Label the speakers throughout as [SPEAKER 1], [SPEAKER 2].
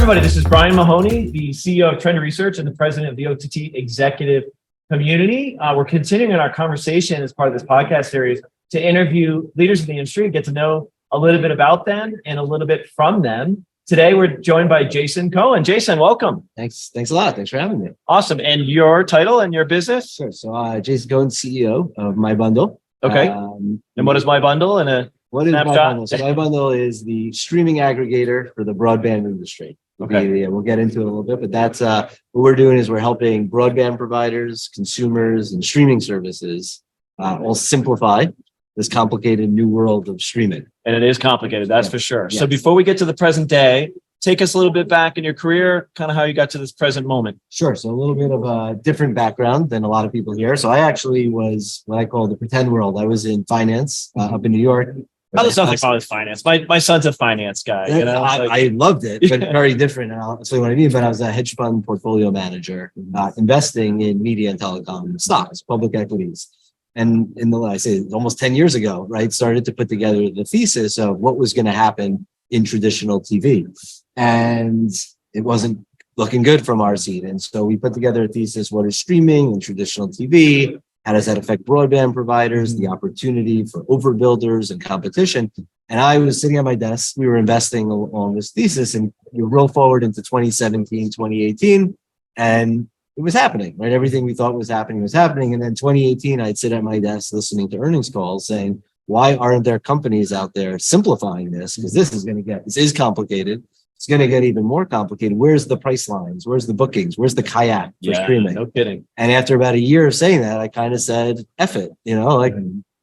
[SPEAKER 1] everybody. This is Brian Mahoney, the CEO of Trend Research and the president of the OTT executive community. We're continuing our conversation as part of this podcast series to interview leaders in the industry, get to know a little bit about them and a little bit from them. Today, we're joined by Jason Cohen. Jason, welcome.
[SPEAKER 2] Thanks a lot. Thanks for having me.
[SPEAKER 1] Awesome. And your title and your business?
[SPEAKER 2] Sure. So Jason Cohen, CEO of MyBundle.
[SPEAKER 1] Okay. And what is MyBundle? And
[SPEAKER 2] what is MyBundle? So MyBundle is the streaming aggregator for the broadband industry.
[SPEAKER 1] Okay.
[SPEAKER 2] We'll get into it a little bit, but that's what we're doing is we're helping broadband providers, consumers, and streaming services all simplify this complicated new world of streaming.
[SPEAKER 1] And it is complicated, that's for sure.
[SPEAKER 2] Yes.
[SPEAKER 1] So before we get to the present day, take us a little bit back in your career, kind of how you got to this present moment.
[SPEAKER 2] Sure. So a little bit of a different background than a lot of people here. So I actually was what I call the pretend world. I was in finance up in New York.
[SPEAKER 1] Oh, there's nothing wrong with finance. My son's a finance guy. You know,
[SPEAKER 2] I loved it, but very different. And I'll tell you what I mean. But I was a hedge fund portfolio manager, investing in media and telecom stocks, public equities. And I say almost 10 years ago, right, started to put together the thesis of what was going to happen in traditional TV. And it wasn't looking good from our seat. And so we put together a thesis, what is streaming and traditional TV? How does that affect broadband providers, the opportunity for overbuilders and competition? And I was sitting at my desk, we were investing on this thesis, and you roll forward into 2017, 2018, and it was happening, right? Everything we thought was happening. And then 2018, I'd sit at my desk listening to earnings calls saying, why aren't there companies out there simplifying this? Because this is complicated. It's going to get even more complicated. Where's the price lines? Where's the bookings? Where's the kayak for streaming?
[SPEAKER 1] No kidding.
[SPEAKER 2] And after about a year of saying that, I kind of said, F it,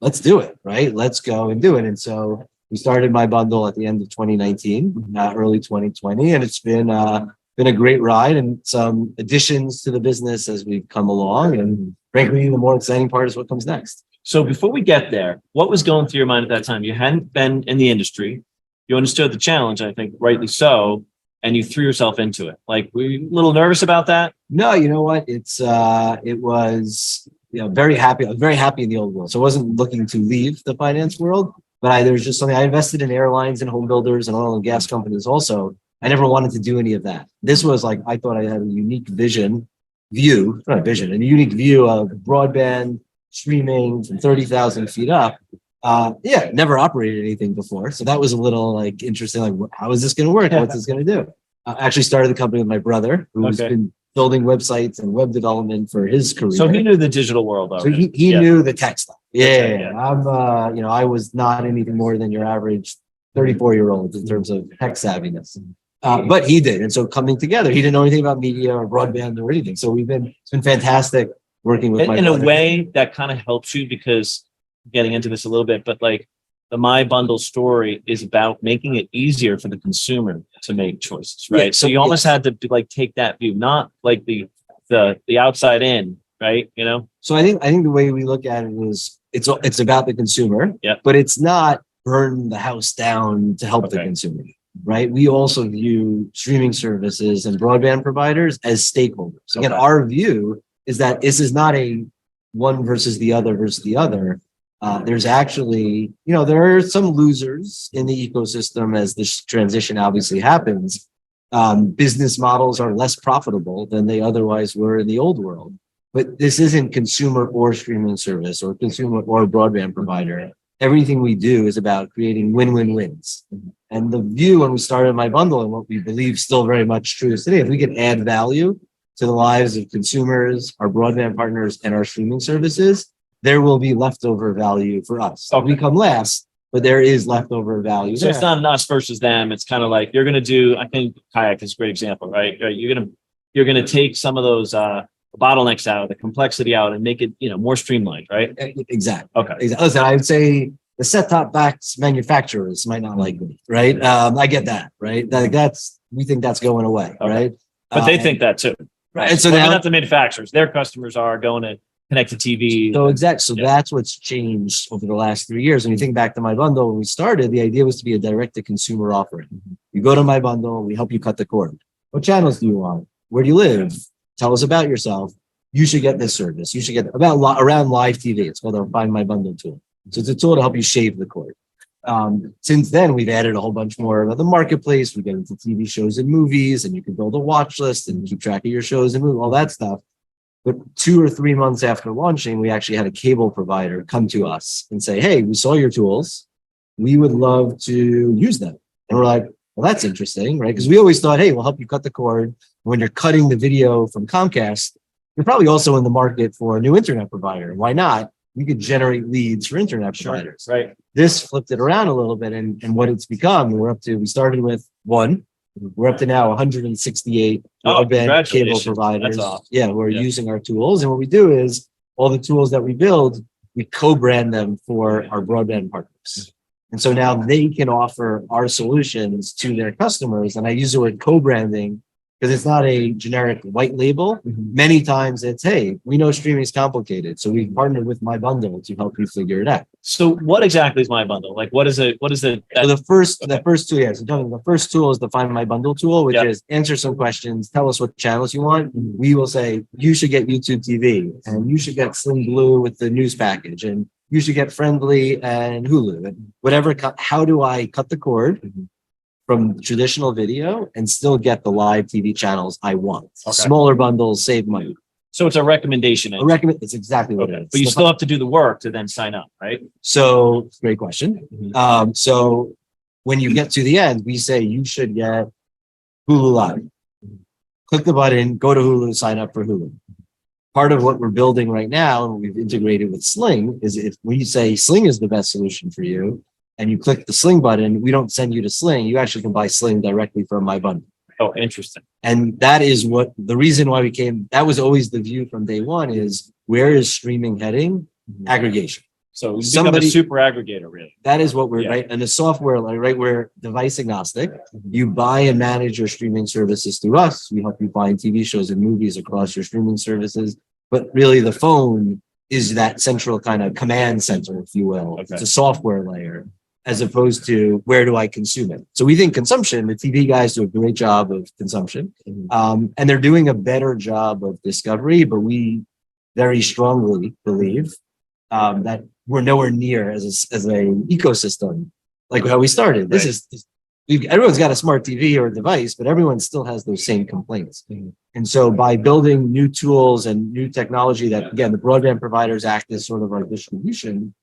[SPEAKER 2] let's do it, right? Let's go and do it. And so we started MyBundle at the end of 2019, early 2020, and it's been a great ride and some additions to the business as we've come along. And frankly, the more exciting part is what comes next.
[SPEAKER 1] So before we get there, what was going through your mind at that time? You hadn't been in the industry. You understood the challenge, I think, rightly so, and you threw yourself into it. Like, were you a little nervous about that?
[SPEAKER 2] No, you know what? It was, very happy. I was very happy in the old world. So I wasn't looking to leave the finance world, but there was just something. I invested in airlines and home builders and oil and gas companies also. I never wanted to do any of that. This was like, I thought I had a unique a unique view of broadband streaming from 30,000 feet up. Never operated anything before. So that was a little interesting. Like, how is this going to work? What's this going to do? I actually started the company with my brother, who's been building websites and web development for his career.
[SPEAKER 1] So he knew the digital world already.
[SPEAKER 2] So he knew the tech stuff. I was not anything more than your average 34-year-old in terms of tech savviness. But he did. And so coming together, he didn't know anything about media or broadband or anything. So it's been fantastic working with my brother.
[SPEAKER 1] In a way that kind of helps you, because getting into this a little bit, but like the MyBundle story is about making it easier for the consumer to make choices, right? Yeah, so you almost had to take that view, not like the outside in, right?
[SPEAKER 2] So I think the way we look at it is it's about the consumer, but it's not burn the house down to help the consumer. Right. We also view streaming services and broadband providers as stakeholders. Again, our view is that this is not a one versus the other. There's actually, there are some losers in the ecosystem as this transition obviously happens. Business models are less profitable than they otherwise were in the old world. But this isn't consumer or streaming service or consumer or broadband provider. Everything we do is about creating win-win-wins. And the view when we started MyBundle and what we believe still very much true is today, if we can add value to the lives of consumers, our broadband partners, and our streaming services, there will be leftover value for us. We come last, but there is leftover value.
[SPEAKER 1] So it's not an us versus them. It's kind of like you're going to do, I think kayak is a great example, right? You're going to take some of those bottlenecks out, the complexity out, and make it, more streamlined, right?
[SPEAKER 2] Exactly.
[SPEAKER 1] Okay.
[SPEAKER 2] Exactly. Listen, I would say the set-top box manufacturers might not like me, right? I get that, right? We think that's going away, right?
[SPEAKER 1] But they think that too,
[SPEAKER 2] right? And so
[SPEAKER 1] now, not the manufacturers, their customers are going to connect to TV.
[SPEAKER 2] So exactly. So that's what's changed over the last 3 years. When you think back to MyBundle, when we started, the idea was to be a direct-to-consumer offering. You go to MyBundle, we help you cut the cord. What channels do you want? Where do you live? Tell us about yourself. You should get this service. You should get around live TV. It's called our Find My Bundle tool. So it's a tool to help you shave the cord. Since then, we've added a whole bunch more of the marketplace. We get into TV shows and movies, and you can build a watch list and keep track of your shows and movies, all that stuff. But 2 or 3 months after launching, we actually had a cable provider come to us and say, hey, we saw your tools. We would love to use them. And we're like, well, that's interesting, right? Because we always thought, hey, we'll help you cut the cord. When you're cutting the video from Comcast, you're probably also in the market for a new internet provider. Why not? We could generate leads for internet providers.
[SPEAKER 1] Right.
[SPEAKER 2] This flipped it around a little bit, and what it's become, we started with 1. We're up to now 168 broadband cable providers.
[SPEAKER 1] That's awesome.
[SPEAKER 2] Yeah, who are using our tools. And what we do is all the tools that we build, we co-brand them for our broadband partners. And so now they can offer our solutions to their customers. And I use the word co-branding because it's not a generic white label. Many times it's, hey, we know streaming is complicated, so we partnered with MyBundle to help you figure it out.
[SPEAKER 1] So what exactly is MyBundle? Like, what is it? So
[SPEAKER 2] the first tool, so the first tool is the Find MyBundle tool, which is answer some questions, tell us what channels you want. We will say, you should get YouTube TV, and you should get Sling Blue with the news package, and you should get Friendly and Hulu, and whatever. How do I cut the cord from traditional video and still get the live TV channels I want? Smaller bundles, save money.
[SPEAKER 1] So it's a recommendation.
[SPEAKER 2] It's exactly what it is.
[SPEAKER 1] But you still have to do the work to then sign up, right?
[SPEAKER 2] So great question. So when you get to the end, we say you should get Hulu Live. Click the button, go to Hulu, sign up for Hulu. Part of what we're building right now, and we've integrated with Sling, is if we say Sling is the best solution for you, and you click the Sling button, we don't send you to Sling. You actually can buy Sling directly from MyBundle.
[SPEAKER 1] Oh, interesting.
[SPEAKER 2] And that is the reason why that was always the view from day one is, where is streaming heading? Aggregation.
[SPEAKER 1] So you become a super aggregator, really.
[SPEAKER 2] That is what we're, right? And the software, we're device agnostic. You buy and manage your streaming services through us. We help you find TV shows and movies across your streaming services. But really the phone is that central kind of command center, if you will. It's a software layer, as opposed to where do I consume it? So we think consumption, the TV guys do a great job of consumption, and they're doing a better job of discovery, but we very strongly believe that we're nowhere near as an ecosystem like how we started. Everyone's got a smart TV or a device, but everyone still has those same complaints. And so by building new tools and new technology that, again, the broadband providers act as sort of our distribution,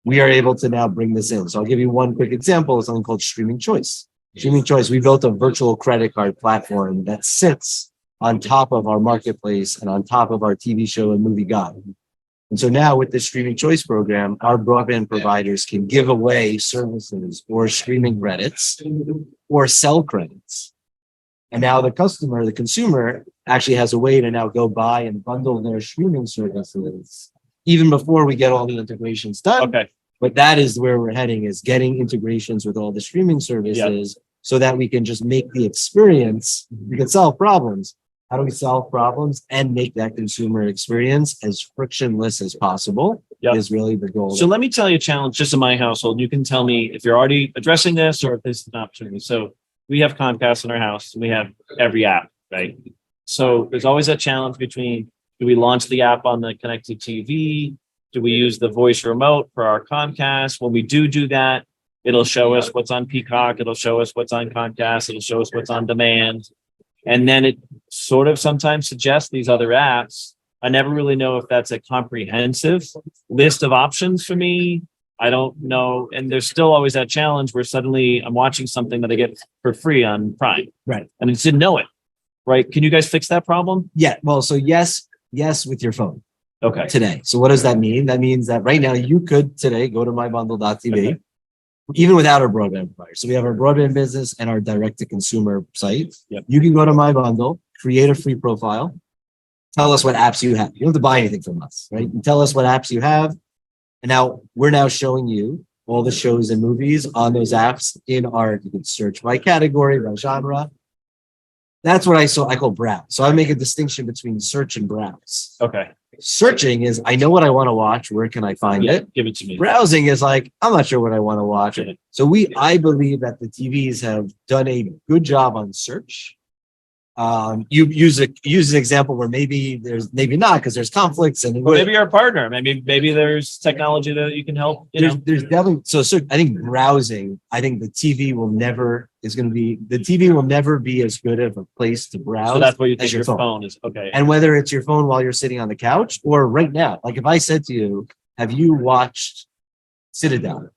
[SPEAKER 2] we are able to now bring this in. So I'll give you one quick example of something called Streaming Choice. Streaming Choice, we built a virtual credit card platform that sits on top of our marketplace and on top of our TV show and movie guide. And so now with the Streaming Choice program, our broadband providers can give away services or streaming credits or sell credits. And now the consumer actually has a way to now go buy and bundle their streaming services even before we get all the integrations done. But that is where we're heading, is getting integrations with all the streaming services so that we can just make the experience, we can solve problems. How do we solve problems and make that consumer experience as frictionless as possible is really the goal.
[SPEAKER 1] So let me tell you a challenge just in my household. You can tell me if you're already addressing this or if this is an opportunity. So we have Comcast in our house. We have every app, right? So there's always a challenge between, do we launch the app on the connected TV? Do we use the voice remote for our Comcast? When we do that, it'll show us what's on Peacock. It'll show us what's on Comcast. It'll show us what's on demand. And then it sort of sometimes suggests these other apps. I never really know if that's a comprehensive list of options for me. I don't know. And there's still always that challenge where suddenly I'm watching something that I get for free on Prime.
[SPEAKER 2] Right.
[SPEAKER 1] And I just didn't know it. Right. Can you guys fix that problem?
[SPEAKER 2] Yeah. Well, so yes, with your phone.
[SPEAKER 1] Okay.
[SPEAKER 2] Today. So what does that mean? That means that right now you could today go to mybundle.tv. Even without our broadband provider. So we have our broadband business and our direct-to-consumer site. You can go to MyBundle, create a free profile, tell us what apps you have. You don't have to buy anything from us, right? You tell us what apps you have. And now we're showing you all the shows and movies on those apps you can search by category, by genre. That's what I call browse. So I make a distinction between search and browse.
[SPEAKER 1] Okay.
[SPEAKER 2] Searching is, I know what I want to watch. Where can I find it?
[SPEAKER 1] Give it to me.
[SPEAKER 2] Browsing is like, I'm not sure what I want to watch. So I believe that the TVs have done a good job on search. You use an example where maybe not because there's conflicts and
[SPEAKER 1] Or maybe you're a partner. Maybe there's technology that you can help.
[SPEAKER 2] There's definitely so I think browsing. I think the TV will never be as good of a place to browse.
[SPEAKER 1] So that's what you think
[SPEAKER 2] as
[SPEAKER 1] your phone is. Okay.
[SPEAKER 2] And whether it's your phone while you're sitting on the couch or right now, like if I said to you, "Have you watched Citadel?"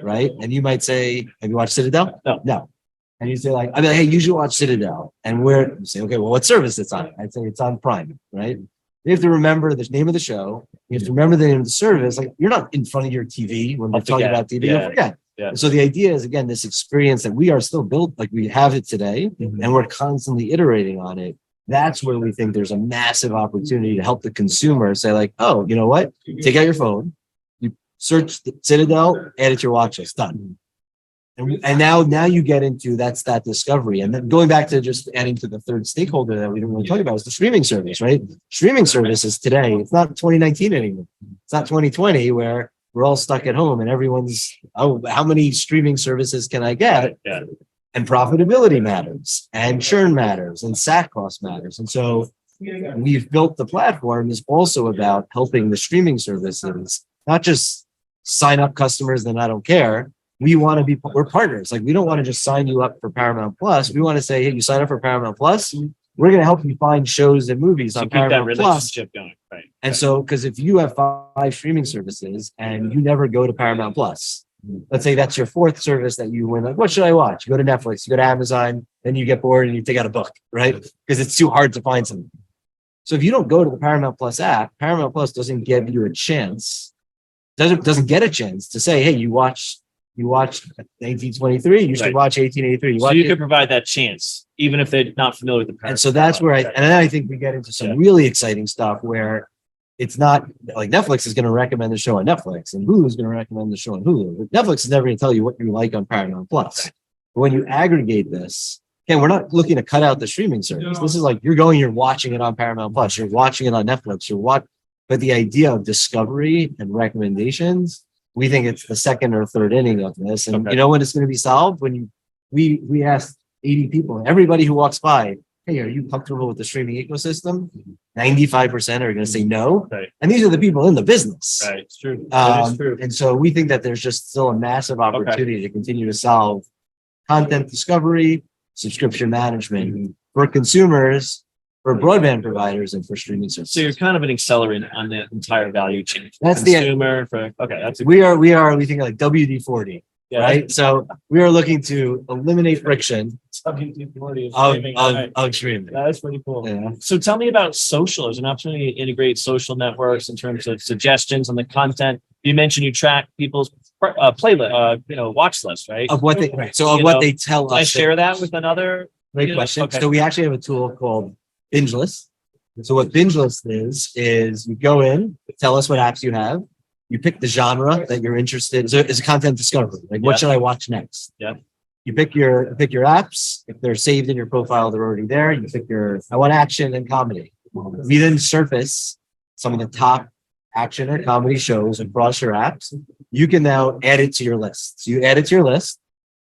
[SPEAKER 2] Right, and you might say, "Have you watched Citadel?" No. And you say like, I'd be like, "Hey, you should watch Citadel." And you say, "Okay, well, what service it's on?" I'd say it's on Prime, right? You have to remember the name of the show. You have to remember the name of the service. Like you're not in front of your TV when we're talking about TV. You'll forget.
[SPEAKER 1] Yeah.
[SPEAKER 2] So the idea is again, this experience that we are still built, like we have it today, and we're constantly iterating on it. That's where we think there's a massive opportunity to help the consumer say like, "Oh, you know what? Take out your phone, you search Citadel, add it to your watch list, done." And now you get into that discovery. And then going back to just adding to the third stakeholder that we didn't really talk about is the streaming service, right? Streaming services today, it's not 2019 anymore. It's not 2020 where we're all stuck at home and everyone's, how many streaming services can I get?
[SPEAKER 1] Yeah.
[SPEAKER 2] And profitability matters and churn matters and SAC cost matters. And so we've built the platform is also about helping the streaming services, not just sign up customers, then I don't care. We're partners. Like we don't want to just sign you up for Paramount Plus. We want to say, hey, you sign up for Paramount Plus, we're going to help you find shows and movies on Paramount Plus.
[SPEAKER 1] Going, right.
[SPEAKER 2] And so, because if you have 5 streaming services and you never go to Paramount Plus, let's say that's your 4th service that you win, like, what should I watch? You go to Netflix, you go to Amazon, then you get bored and you take out a book, right? Because it's too hard to find something. So if you don't go to the Paramount Plus app, Paramount Plus doesn't give you a chance, doesn't get a chance to say, hey, you watched 1823, you should watch 1883.
[SPEAKER 1] So you could provide that chance, even if they're not familiar with the Paramount.
[SPEAKER 2] And so that's where and then I think we get into some really exciting stuff where it's not like Netflix is going to recommend the show on Netflix and Hulu is going to recommend the show on Hulu. Netflix is never going to tell you what you like on Paramount Plus. But when you aggregate this, again, we're not looking to cut out the streaming service. This is like you're watching it on Paramount Plus, you're watching it on Netflix, but the idea of discovery and recommendations, we think it's the 2nd or 3rd inning of this. And you know when it's going to be solved? When we asked 80 people, everybody who walks by, hey, are you comfortable with the streaming ecosystem? 95% are going to say no.
[SPEAKER 1] Right.
[SPEAKER 2] And these are the people in the business.
[SPEAKER 1] Right. It's true. It's true.
[SPEAKER 2] And so we think that there's just still a massive opportunity to continue to solve content discovery, subscription management for consumers, for broadband providers, and for streaming services.
[SPEAKER 1] So you're kind of an accelerant on the entire value chain.
[SPEAKER 2] That's
[SPEAKER 1] consumer.
[SPEAKER 2] We think like WD-40, right? So we are looking to eliminate friction of streaming.
[SPEAKER 1] That's pretty cool.
[SPEAKER 2] Yeah.
[SPEAKER 1] So tell me about social. There's an opportunity to integrate social networks in terms of suggestions on the content. You mentioned you track people's playlist, watch list, right?
[SPEAKER 2] Of what they tell us.
[SPEAKER 1] I share that with another.
[SPEAKER 2] Great question. Okay. So we actually have a tool called Binge List. So what Binge List is you go in, tell us what apps you have. You pick the genre that you're interested in. So it's a content discovery. Like what should I watch next?
[SPEAKER 1] Yeah.
[SPEAKER 2] You pick your apps. If they're saved in your profile, they're already there. You pick I want action and comedy. We then surface some of the top action or comedy shows across your apps. You can now add it to your list. So you add it to your list.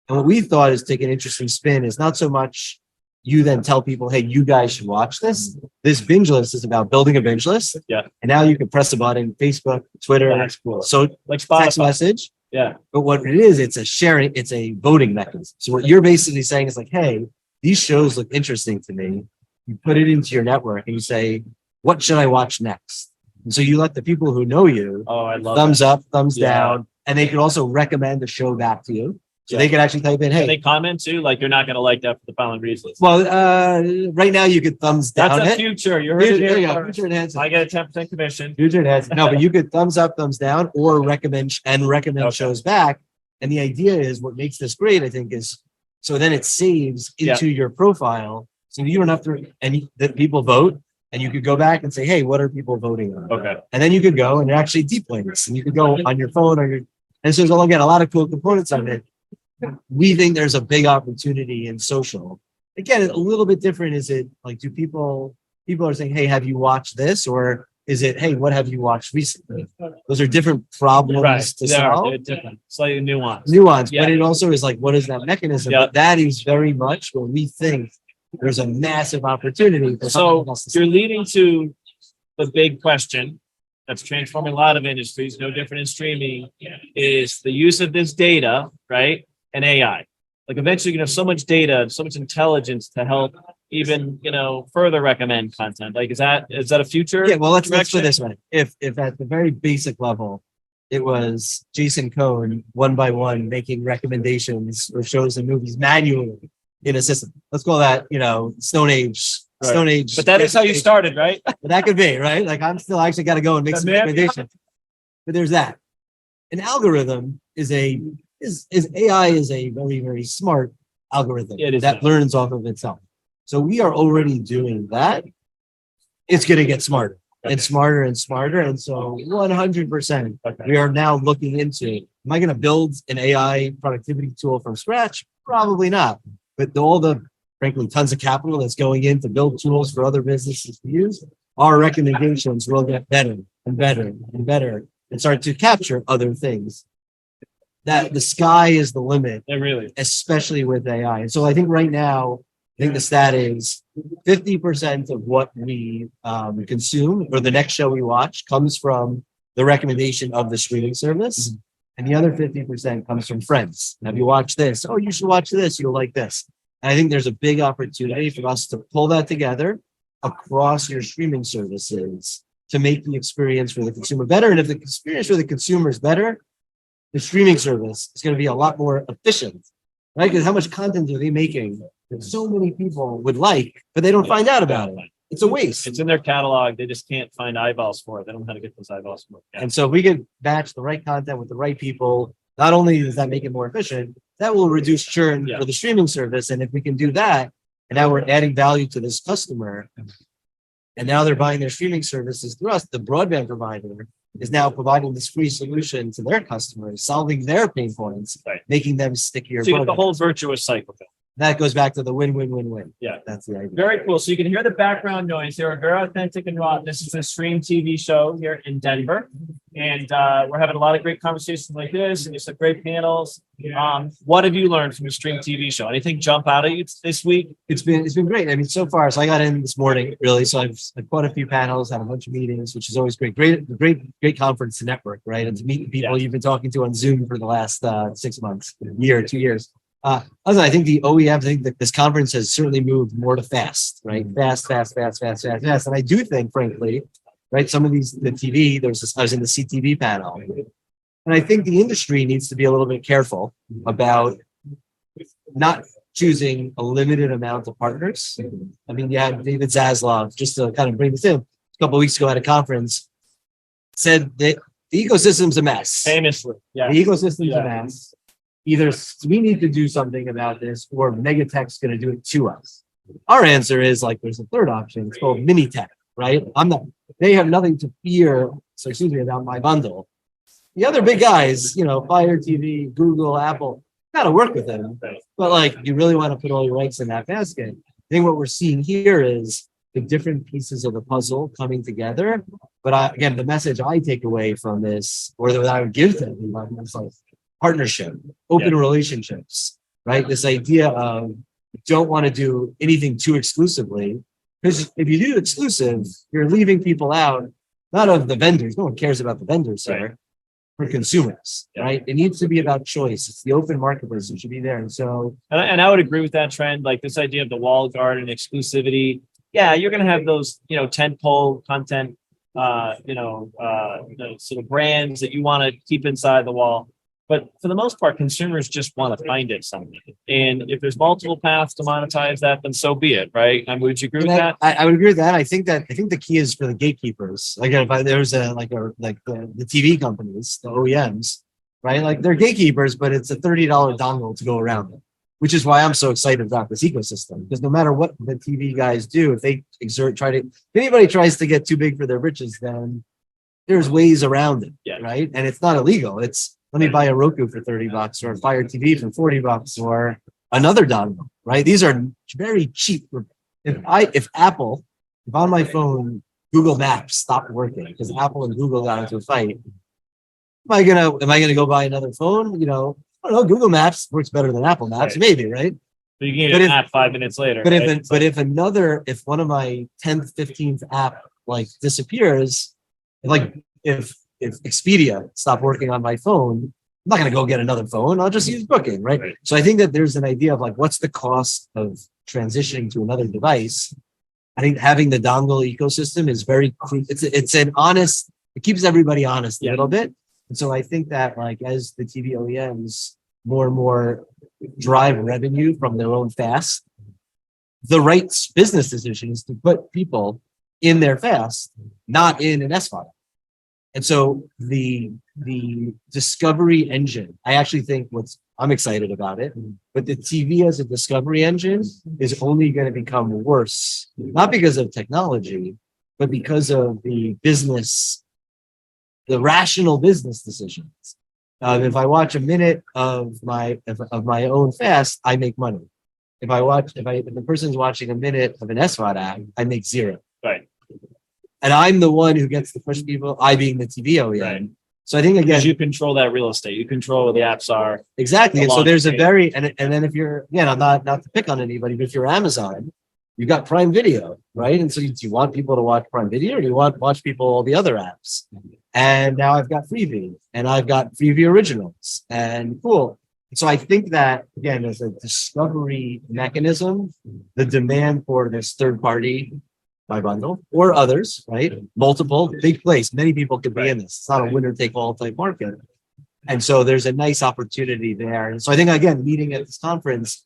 [SPEAKER 2] And what we thought is take an interesting spin is not so much you then tell people, hey, you guys should watch this. This binge list is about building a binge list.
[SPEAKER 1] Yeah.
[SPEAKER 2] And now you can press a button, Facebook, Twitter,
[SPEAKER 1] cool.
[SPEAKER 2] So
[SPEAKER 1] like
[SPEAKER 2] text message.
[SPEAKER 1] Yeah.
[SPEAKER 2] But what it is, it's a voting mechanism. So what you're basically saying is like, hey, these shows look interesting to me. You put it into your network and you say, what should I watch next? And so you let the people who know you thumbs up, thumbs down, and they can also recommend a show back to you. So they can actually type in, hey.
[SPEAKER 1] Can they comment too? Like, you're not going to like that for the following reasons.
[SPEAKER 2] Well, right now you could thumbs down.
[SPEAKER 1] That's a future. You heard it here.
[SPEAKER 2] Future enhancement.
[SPEAKER 1] I get a 10% commission.
[SPEAKER 2] Future enhancement. No, but you could thumbs up, thumbs down, or recommend shows back. And the idea is what makes this great, I think, is so then it saves into your profile. So you don't have to, and the people vote. And you could go back and say, hey, what are people voting on?
[SPEAKER 1] Okay.
[SPEAKER 2] And then you could go and they're actually deep links. And you could go on your phone and so there's again a lot of cool components on it. We think there's a big opportunity in social. Again, a little bit different. Is it like, do people are saying, hey, have you watched this? Or is it, hey, what have you watched recently? Those are different problems to solve.
[SPEAKER 1] They're different, slightly nuanced.
[SPEAKER 2] But it also is like, what is that mechanism? But that is very much what we think there's a massive opportunity.
[SPEAKER 1] So you're leading to the big question that's transforming a lot of industries, no different in streaming, is the use of this data, right? And AI. Like eventually you're gonna have so much data, so much intelligence to help even, further recommend content. Like, is that a future?
[SPEAKER 2] Yeah, well, let's put
[SPEAKER 1] direction?
[SPEAKER 2] it this way. If at the very basic level, it was Jason Cohen one by one making recommendations for shows and movies manually in a system. Let's call that, Stone Age.
[SPEAKER 1] Right.
[SPEAKER 2] Stone Age.
[SPEAKER 1] But that is how you started, right?
[SPEAKER 2] But that could be, right? Like I'm still actually got to go and make some recommendations. But there's that. An algorithm is AI is a very, very smart algorithm that learns off of itself. So we are already doing that. It's going to get smarter and smarter and smarter. And so 100%, we are now looking into, am I going to build an AI productivity tool from scratch? Probably not. But all the, frankly, tons of capital that's going in to build tools for other businesses to use, our recommendations will get better and better and better and start to capture other things. That the sky is the limit, especially with AI. And so I think right now, the stat is 50% of what we consume or the next show we watch comes from the recommendation of the streaming service. And the other 50% comes from friends. Have you watched this? Oh, you should watch this. You'll like this. And I think there's a big opportunity for us to pull that together across your streaming services to make the experience for the consumer better. And if the experience for the consumer is better, the streaming service is going to be a lot more efficient, right? Because how much content are they making that so many people would like, but they don't find out about it? It's a waste.
[SPEAKER 1] It's in their catalog. They just can't find eyeballs for it. They don't know how to get those eyeballs for it. Yeah.
[SPEAKER 2] And so if we can match the right content with the right people, not only does that make it more efficient, that will reduce churn for the streaming service. And if we can do that, and now we're adding value to this customer, and now they're buying their streaming services through us, the broadband provider is now providing this free solution to their customers, solving their pain points, making them stickier.
[SPEAKER 1] So you get the whole virtuous cycle.
[SPEAKER 2] That goes back to the win-win-win-win.
[SPEAKER 1] Yeah,
[SPEAKER 2] that's the idea.
[SPEAKER 1] Very cool. So you can hear the background noise. They are very authentic and raw. This is a stream TV show here in Denver, and we're having a lot of great conversations like this, and just some great panels. What have you learned from the stream TV show? Anything jump out at you this week?
[SPEAKER 2] It's been great. I mean, so far, so I got in this morning, really. So I've quite a few panels, had a bunch of meetings, which is always great. Great conference to network, right, and to meet people you've been talking to on Zoom for the last 6 months, year, 2 years. I think the OEMs, I think that this conference has certainly moved more to fast, right? Fast. And I do think, frankly, right, some of these, the TV, I was in the CTV panel, and I think the industry needs to be a little bit careful about not choosing a limited amount of partners. I mean, you had David Zaslav, just to kind of bring this in, a couple of weeks ago at a conference, said that the ecosystem's a mess.
[SPEAKER 1] Famously,
[SPEAKER 2] the ecosystem's a mess. Either we need to do something about this or Megatech's going to do it to us. Our answer is there's a third option. It's called mini tech, right? They have nothing to fear. So excuse me about MyBundle. The other big guys, Fire TV, Google, Apple, got to work with them. But you really want to put all your eggs in that basket. I think what we're seeing here is the different pieces of the puzzle coming together. But again, the message I take away from this, or that I would give to everyone, is partnership, open relationships, right? This idea of you don't want to do anything too exclusively, because if you do exclusive, you're leaving people out, not of the vendors. No one cares about the vendors here, for consumers, right? It needs to be about choice. It's the open marketplace. It should be there. And so,
[SPEAKER 1] and I would agree with that trend. Like this idea of the walled garden exclusivity. Yeah, you're going to have those, tentpole content, the sort of brands that you want to keep inside the wall. But for the most part, consumers just want to find it somewhere. And if there's multiple paths to monetize that, then so be it, right? Would you agree with that?
[SPEAKER 2] I would agree with that. I think the key is for the gatekeepers. Again, if there's the TV companies, the OEMs, right? They're gatekeepers, but it's a $30 dongle to go around it, which is why I'm so excited about this ecosystem. Because no matter what the TV guys do, if they if anybody tries to get too big for their britches, then there's ways around it, right? And it's not illegal. It's let me buy a Roku for $30 or a Fire TV for $40 or another dongle, right? These are very cheap. If on my phone, Google Maps stopped working because Apple and Google got into a fight, am I gonna go buy another phone? I don't know. Google Maps works better than Apple Maps, maybe, right?
[SPEAKER 1] But you can get
[SPEAKER 2] But
[SPEAKER 1] an
[SPEAKER 2] if-
[SPEAKER 1] app 5 minutes later.
[SPEAKER 2] But
[SPEAKER 1] right?
[SPEAKER 2] if one of my 10th, 15th app like disappears, like if Expedia stopped working on my phone, I'm not gonna go get another phone. I'll just use Booking, right?
[SPEAKER 1] Right.
[SPEAKER 2] So I think that there's an idea of like, what's the cost of transitioning to another device? I think having the dongle ecosystem is very, it's an honest, it keeps everybody honest a
[SPEAKER 1] Yeah.
[SPEAKER 2] little bit. And so I think that like as the TV OEMs more and more drive revenue from their own fast, the right business decision is to put people in their fast, not in an SVOD. And so the discovery engine, I actually think I'm excited about it, but the TV as a discovery engine is only going to become worse, not because of technology, but because of the rational business decisions. If I watch a minute of my own fast, I make money. If the person's watching a minute of an SVOD ad, I make zero.
[SPEAKER 1] Right.
[SPEAKER 2] And I'm the one who gets to push people, I being the TV OEM.
[SPEAKER 1] Right.
[SPEAKER 2] So I think again,
[SPEAKER 1] Because you control that real estate. You control where the apps are.
[SPEAKER 2] exactly. And so
[SPEAKER 1] launch
[SPEAKER 2] there's a
[SPEAKER 1] date.
[SPEAKER 2] and then if you're, again, I'm not to pick on anybody, but if you're Amazon, you got Prime Video, right? And so do you want people to watch Prime Video or do you want to watch people all the other apps? And now I've got Freeview and I've got Freeview Originals and cool. So I think that again, as a discovery mechanism, the demand for this third party MyBundle or others, right? Multiple, big place. Many people could be in this. It's not a winner take all type market. And so there's a nice opportunity there. And so I think again, meeting at this conference,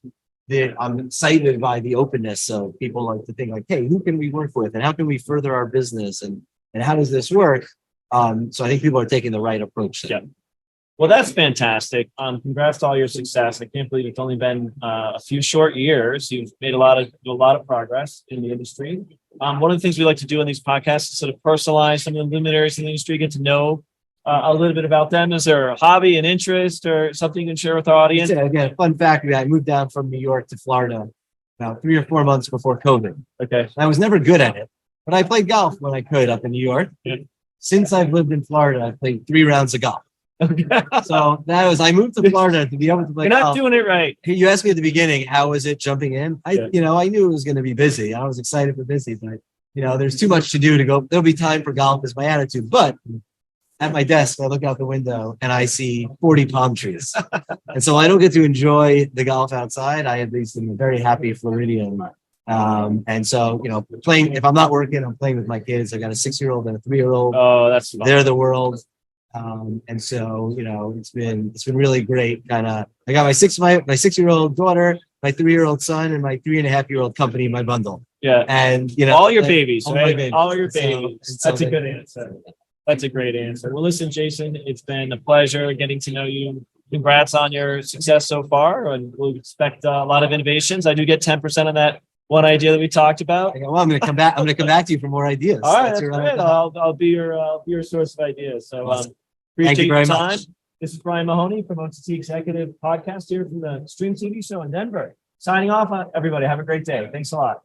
[SPEAKER 2] I'm excited by the openness of people like to think like, hey, who can we work with and how can we further our business and how does this work? So I think people are taking the right approach there.
[SPEAKER 1] Yeah. Well, that's fantastic. Congrats to all your success. I can't believe it's only been a few short years. You've made a lot of progress in the industry. One of the things we like to do in these podcasts is sort of personalize some of the luminaries in the industry, get to know a little bit about them. Is there a hobby, an interest, or something you can share with our audience?
[SPEAKER 2] Yeah, again, fun fact, I moved down from New York to Florida about 3 or 4 months before COVID.
[SPEAKER 1] Okay.
[SPEAKER 2] I was never good at it, but I played golf when I could up in New York.
[SPEAKER 1] Yeah.
[SPEAKER 2] Since I've lived in Florida, I've played 3 rounds of golf.
[SPEAKER 1] Okay.
[SPEAKER 2] So I moved to Florida to be able to play
[SPEAKER 1] You're not
[SPEAKER 2] golf.
[SPEAKER 1] doing it right.
[SPEAKER 2] You asked me at the beginning, how was it jumping in? I knew it was going to be busy. I was excited for busy, but there's too much to do to go. There'll be time for golf is my attitude. But at my desk, I look out the window and I see 40 palm trees. And so I don't get to enjoy the golf outside. I at least am a very happy Floridian. And so, playing, if I'm not working, I'm playing with my kids. I got a 6-year-old and a 3-year-old.
[SPEAKER 1] Oh, that's fun.
[SPEAKER 2] They're the world. And so, it's been really great. I got my 6-year-old daughter, my 3-year-old son, and my 3.5-year-old company, MyBundle.
[SPEAKER 1] Yeah.
[SPEAKER 2] And
[SPEAKER 1] all your babies,
[SPEAKER 2] all
[SPEAKER 1] right?
[SPEAKER 2] my babies.
[SPEAKER 1] All your
[SPEAKER 2] So-
[SPEAKER 1] babies.
[SPEAKER 2] so
[SPEAKER 1] That's a good answer. That's a great answer. Well, listen, Jason, it's been a pleasure getting to know you. Congrats on your success so far, and we'll expect a lot of innovations. I do get 10% on that one idea that we talked about.
[SPEAKER 2] Well, I'm going to come back. I'm going to come back to you for more ideas.
[SPEAKER 1] All right, that's
[SPEAKER 2] your-
[SPEAKER 1] great. I'll be your source of ideas. So
[SPEAKER 2] Awesome.
[SPEAKER 1] appreciate
[SPEAKER 2] Thank you
[SPEAKER 1] your
[SPEAKER 2] very
[SPEAKER 1] time.
[SPEAKER 2] much.
[SPEAKER 1] This is Brian Mahoney from OTT Executive Podcast here from the Stream TV show in Denver. Signing off, everybody. Have a great day. Thanks a lot.